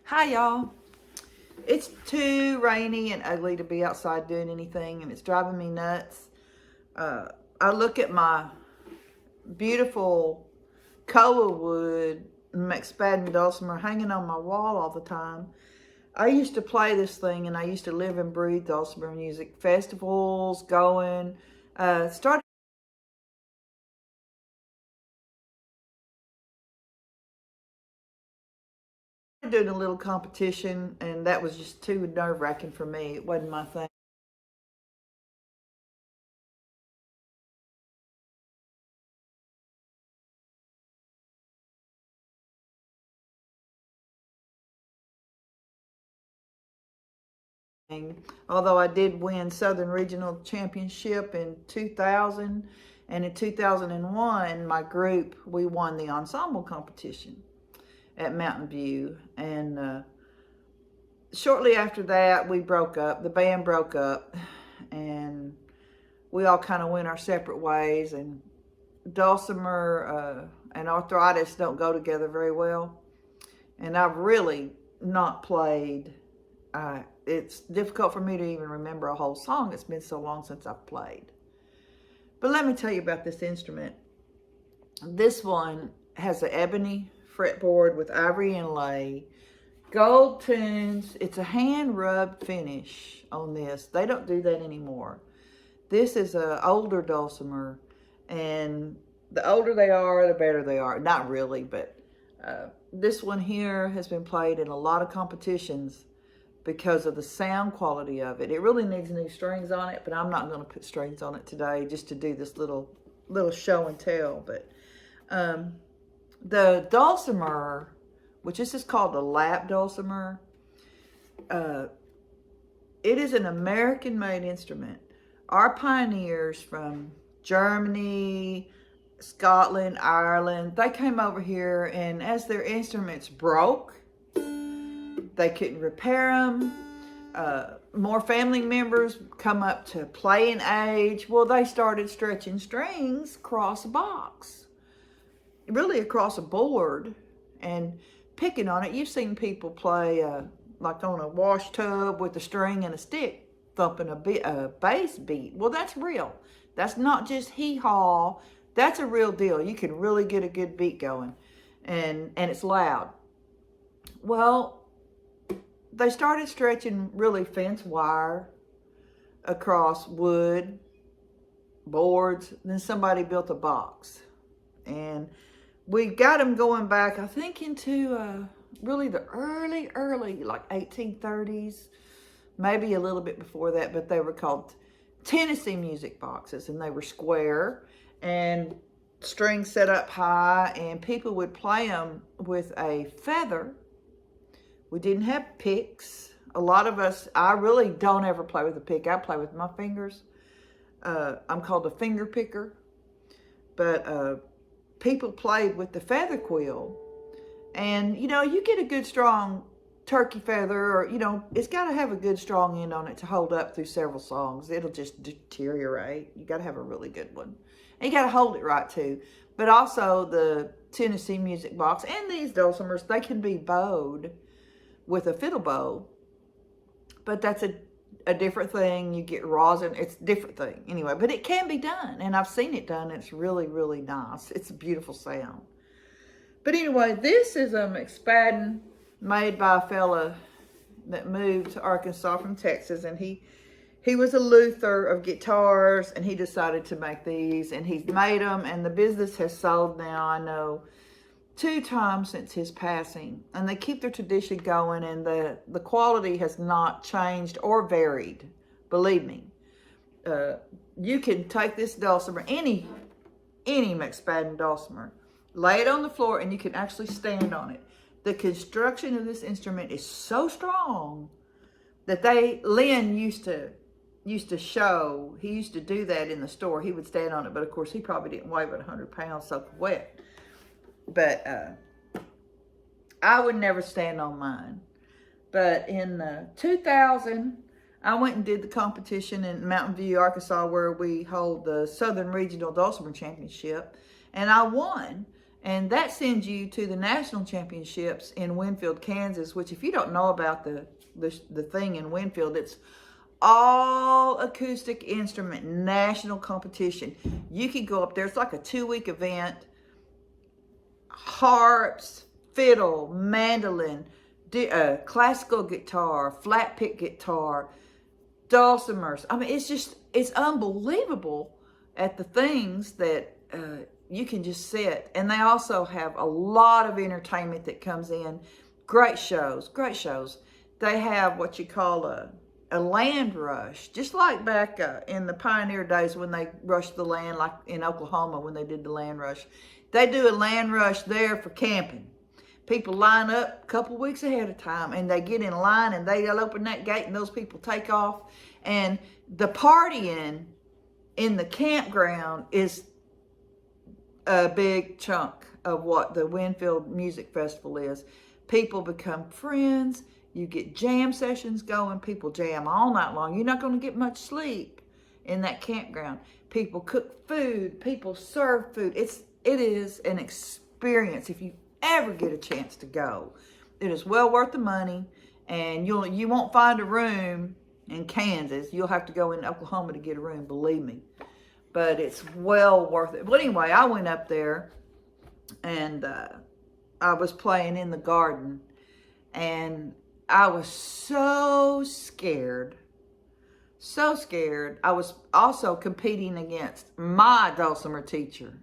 Hi y'all. It's too rainy and ugly to be outside doing anything, and it's driving me nuts. I look at my beautiful koa wood McSpadden Dulcimer hanging on my wall all the time. I used to play this thing, and I used to live and breathe Dulcimer music, festivals, going. Started doing a little competition, and that was just too nerve-wracking for me. It wasn't my thing. Although I did win Southern Regional Championship in 2000, and in 2001, my group, we won the ensemble competition at Mountain View. And shortly after that, we broke up. The band broke up, and we all kind of went our separate ways. And Dulcimer and arthritis don't go together very well. And I've really not played. It's difficult for me to even remember a whole song. It's been so long since I've played. But let me tell you about this instrument. This one has an ebony fretboard with ivory inlay, gold tunes. It's a hand rubbed finish on this. They don't do that anymore. This is an older Dulcimer, and the older they are, the better they are. Not really, but this one here has been played in a lot of competitions because of the sound quality of it. It really needs new strings on it, but I'm not going to put strings on it today just to do this little show and tell. But the Dulcimer, which this is called the lap Dulcimer, it is an American-made instrument. Our pioneers from Germany, Scotland, Ireland, they came over here, and as their instruments broke, they couldn't repair them. More family members come up to playing age. Well, they started stretching strings across a box, really across a board, and picking on it. You've seen people play like on a wash tub with a string and a stick, thumping a bass beat. Well, that's real. That's not just hee-haw. That's a real deal. You can really get a good beat going, and it's loud. Well, they started stretching really fence wire across wood, boards. Then somebody built a box. And we got them going back, I think, into really the early, like 1830s, maybe a little bit before that, but they were called Tennessee music boxes, and they were square and strings set up high, and people would play them with a feather. We didn't have picks. A lot of us, I really don't ever play with a pick. I play with my fingers. I'm called a finger picker. But people played with the feather quill. And, you know, you get a good strong turkey feather, or, you know, it's got to have a good strong end on it to hold up through several songs. It'll just deteriorate. You got to have a really good one. And you got to hold it right, too. But also the Tennessee music box and these dulcimers, they can be bowed with a fiddle bow, but that's a different thing. You get rosin, it's a different thing anyway, but it can be done, and I've seen it done, and it's really, really nice. It's a beautiful sound. But anyway, this is a McSpadden made by a fella that moved to Arkansas from Texas, and he was a luthier of guitars, and he decided to make these, and he's made them, and the business has sold now, I know, 2 times since his passing, and they keep their tradition going, and the quality has not changed or varied. Believe me, you can take this dulcimer, any McSpadden Dulcimer, lay it on the floor, and you can actually stand on it. The construction of this instrument is so strong that Lynn used to show. He used to do that in the store. He would stand on it, but of course he probably didn't weigh but 100 pounds soaking wet. But I would never stand on mine. But in 2000, I went and did the competition in Mountain View, Arkansas, where we hold the Southern Regional Dulcimer Championship. And I won. And that sends you to the national championships in Winfield, Kansas, which if you don't know about the thing in Winfield, it's all acoustic instrument national competition. You can go up there. It's like a 2-week event. Harps, fiddle, mandolin, classical guitar, flat pick guitar, dulcimers. I mean, it's unbelievable at the things that you can just sit. And they also have a lot of entertainment that comes in. Great shows, great shows. They have what you call a land rush, just like back in the pioneer days when they rushed the land, like in Oklahoma when they did the land rush. They do a land rush there for camping. People line up a couple weeks ahead of time, and they get in line, and they'll open that gate, and those people take off. And the partying in the campground is a big chunk of what the Winfield Music Festival is. People become friends. You get jam sessions going. People jam all night long. You're not going to get much sleep in that campground. People cook food. People serve food. It is an experience. If you ever get a chance to go, it is well worth the money. And you won't find a room in Kansas. You'll have to go in Oklahoma to get a room, believe me. But it's well worth it. But anyway, I went up there, and I was playing in the garden, and I was so scared. So scared. I was also competing against my dulcimer teacher.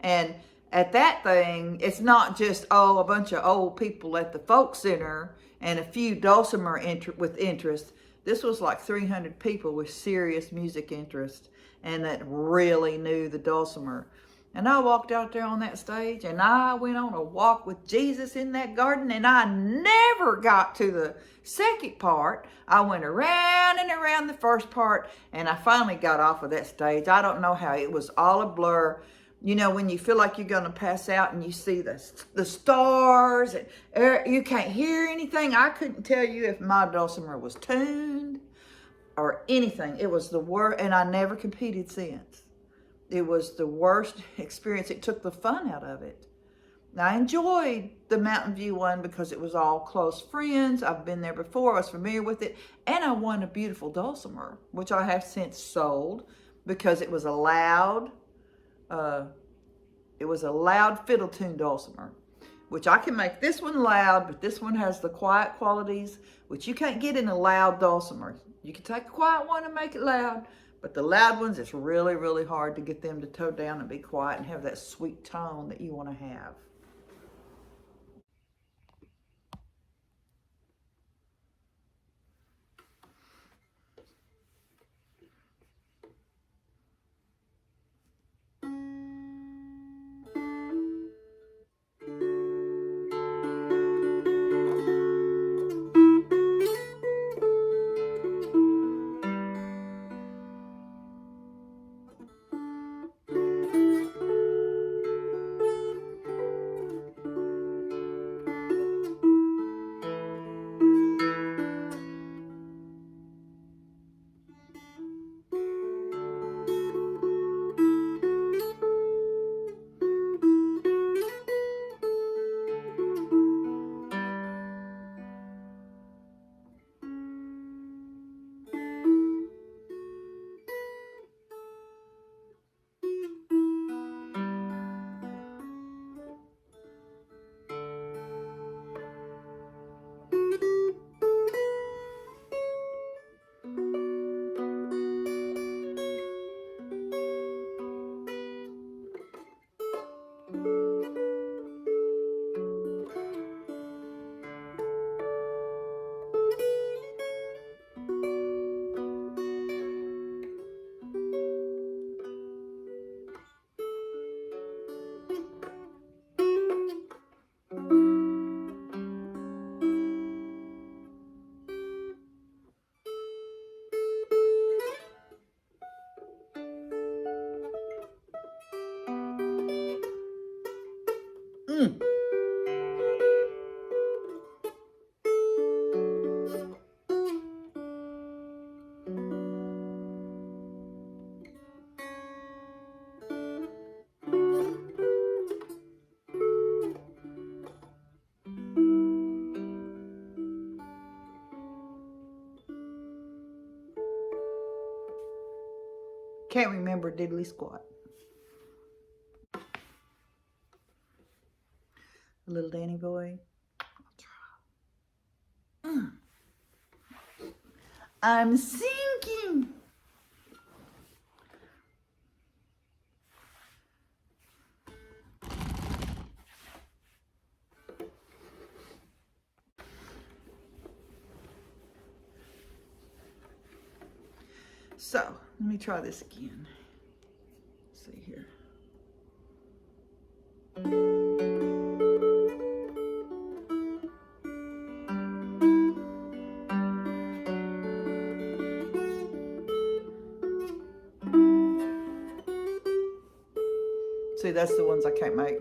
And at that thing, it's not just, a bunch of old people at the folk center and a few dulcimer with interest. This was like 300 people with serious music interest and that really knew the dulcimer. And I walked out there on that stage, and I went on a walk with Jesus in that garden, and I never got to the second part. I went around and around the first part, and I finally got off of that stage. I don't know how. It was all a blur. You know, when you feel like you're going to pass out and you see the stars, and you can't hear anything. I couldn't tell you if my dulcimer was tuned or anything. It was the worst, and I never competed since. It was the worst experience. It took the fun out of it. I enjoyed the Mountain View one because it was all close friends. I've been there before. I was familiar with it. And I won a beautiful dulcimer, which I have since sold because it was a loud fiddle tune dulcimer, which I can make this one loud, but this one has the quiet qualities, which you can't get in a loud dulcimer. You can take a quiet one and make it loud, but the loud ones, it's really, really hard to get them to toe down and be quiet and have that sweet tone that you want to have. Can't remember diddly squat. Little Danny boy. I'm sinking. So, let me try this again. Let's see here. See, that's the ones I can't make.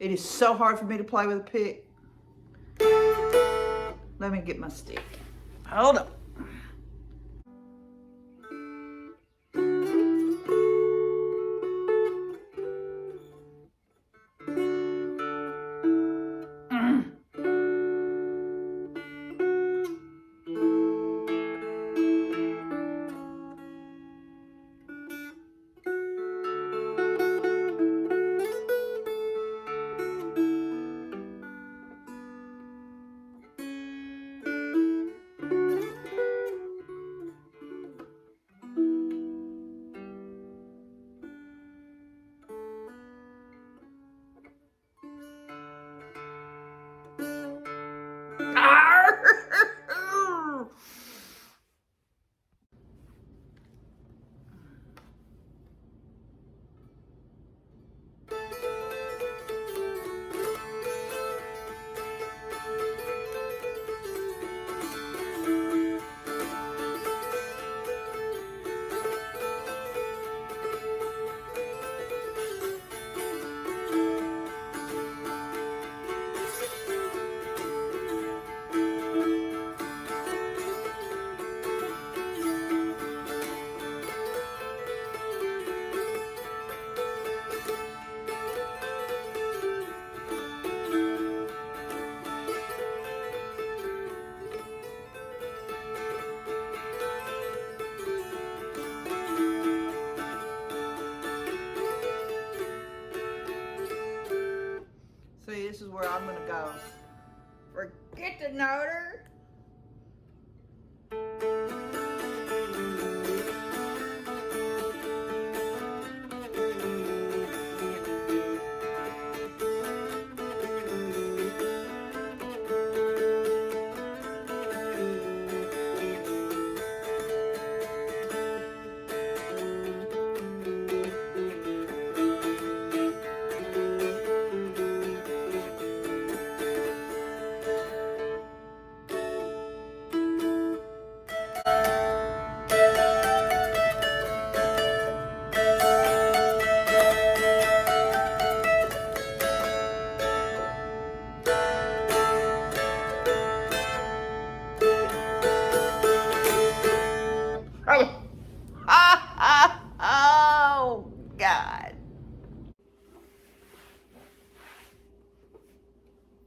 It is so hard for me to play with a pick. Let me get my stick. Hold up. See, this is where I'm gonna go. Forget the noter.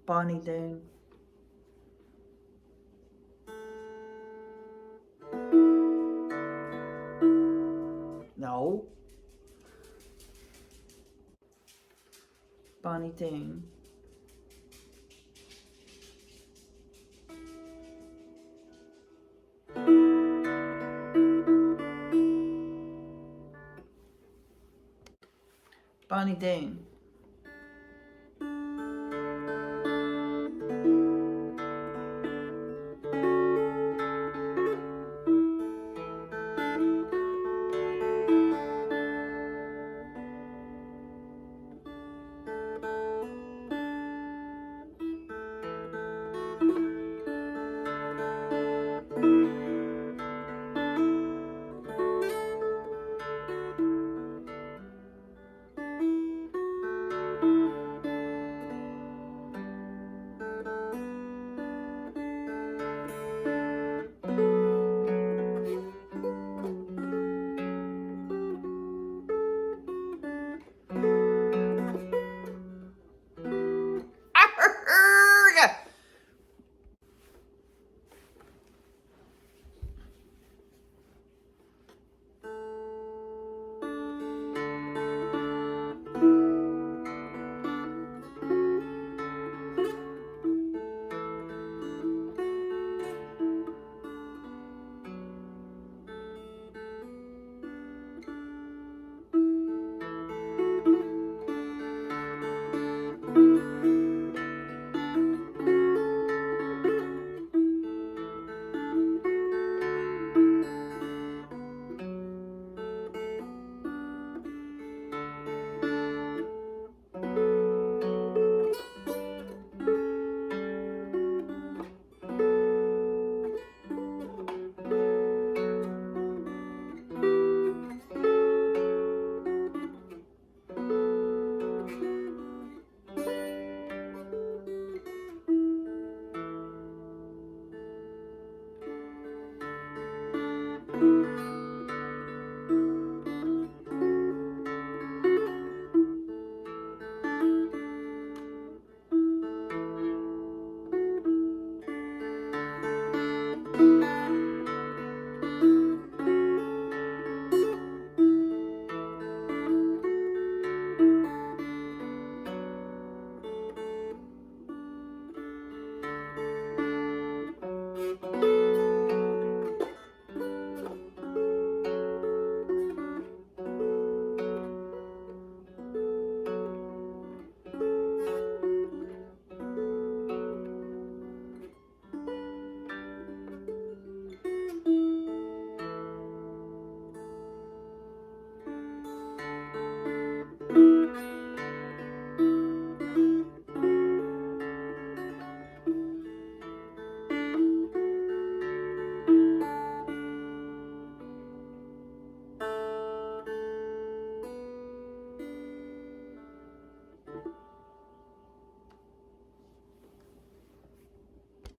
Bonnie Doon. No. Bonnie Doon. Bonnie Doon.